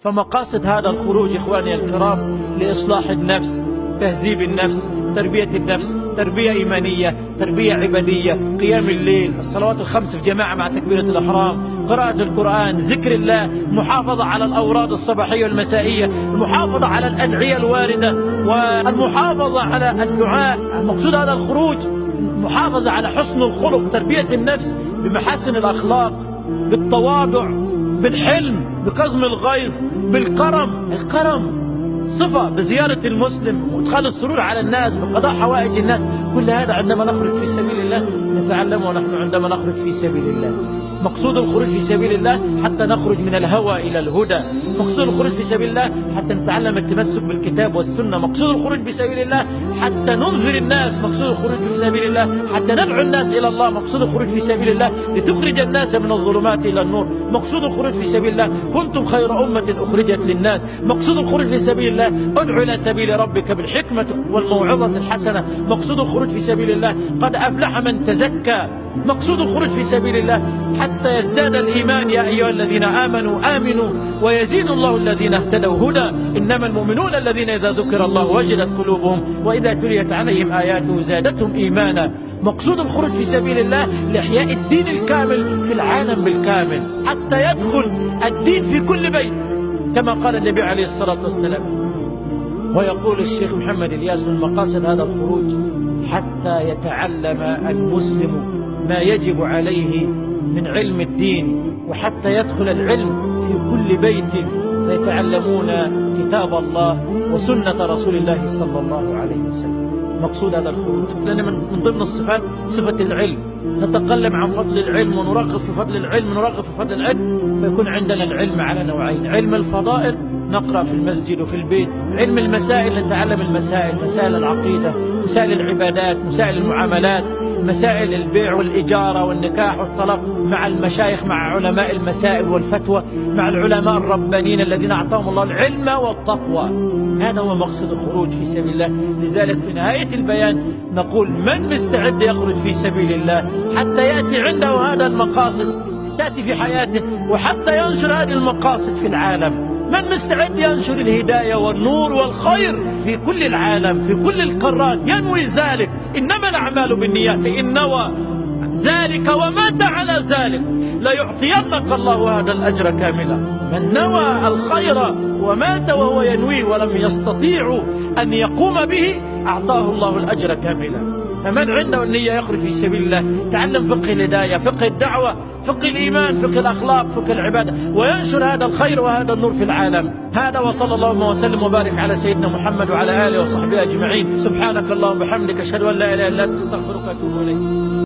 فمقاصد هذا الخروج إخواني الكرام لإصلاح النفس، تهذيب النفس، تربية النفس، تربية إيمانية، تربية عبادية، قيام الليل، الصلوات الخمس في جماعة مع تكبيرة الإحرام، قراءة القرآن، ذكر الله، المحافظة على الأوراد الصباحية والمسائية، المحافظة على الأدعية الواردة، والمحافظة على الدعاء. مقصود هذا الخروج محافظة على حسن الخلق، تربية النفس بمحاسن الأخلاق، بالتواضع، بالحلم، بكظم الغيظ، بالكرم. الكرم صفة، بزيارة المسلم، وادخال السرور على الناس، بقضاء حوائج الناس. كل هذا عندما نخرج في سبيل الله نتعلمه نحن عندما نخرج في سبيل الله. مقصود الخروج في سبيل الله حتى نخرج من الهوى إلى الهدى. مقصود الخروج في سبيل الله حتى نتعلم التمسك بالكتاب والسنة. مقصود الخروج في سبيل الله حتى ننذر الناس. مقصود الخروج في سبيل الله حتى ندعو الناس إلى الله. مقصود الخروج في سبيل الله لتخرج الناس من الظلمات إلى النور. مقصود الخروج في سبيل الله كنتم خير أمة أخرجت للناس. مقصود الخروج في سبيل الله ادعو إلى سبيل ربك بالحكمة والموعظة الحسنة. مقصود الخروج في سبيل الله قد أفلح من تزكى. مقصود الخروج في سبيل الله حتى يزداد الإيمان. يا أيها الذين آمنوا آمنوا ويزيد الله الذين اهتدوا هدى. إنما المؤمنون الذين إذا ذكر الله وجلت قلوبهم وإذا تليت عليهم آياته زادتهم إيمانا. مقصود الخروج في سبيل الله لإحياء الدين الكامل في العالم بالكامل، حتى يدخل الدين في كل بيت كما قال النبي عليه الصلاة والسلام. ويقول الشيخ محمد الياس من مقاصد هذا الخروج حتى يتعلم المسلم ما يجب عليه من علم الدين، وحتى يدخل العلم في كل بيت فيتعلمون كتاب الله وسنة رسول الله صلى الله عليه وسلم. مقصود هذا الخروج لأن من ضمن الصفات صفة العلم. نتكلم عن فضل العلم ونرغب في فضل العلم ونرغب في فضل العلم، فيكون عندنا العلم على نوعين: علم الفضائل نقرأ في المسجد وفي البيت، علم المسائل نتعلم المسائل، مسائل العقيدة، مسائل العبادات، مسائل المعاملات، مسائل البيع والإجارة والنكاح والطلاق، مع المشايخ، مع علماء المسائل والفتوى، مع العلماء الربانيين الذين أعطاهم الله العلم والتقوى. هذا هو مقصد الخروج في سبيل الله. لذلك في نهاية البيان نقول: من مستعد يخرج في سبيل الله حتى يأتي عنده هذا المقاصد تأتي في حياته، وحتى ينشر هذه المقاصد في العالم؟ من مستعد ينشر الهداية والنور والخير في كل العالم في كل القارات؟ ينوي ذلك. إنما الأعمال بالنيات. إن نوى ذلك ومات على ذلك ليعطينك الله هذا الأجر كاملا. من نوى الخير ومات وهو ينويه ولم يستطيع أن يقوم به أعطاه الله الأجر كاملا. فمن عنده النية يخرج في سبيل الله، تعلم فقه الهداية، فقه الدعوة، فقه الإيمان، فقه الأخلاق، فقه العبادة، وينشر هذا الخير وهذا النور في العالم. هذا وصلى الله وسلم وبارك على سيدنا محمد وعلى آله وصحبه أجمعين. سبحانك اللهم وبحمدك أشهد أن لا إله إلا أنت أستغفرك وأتوب إليك.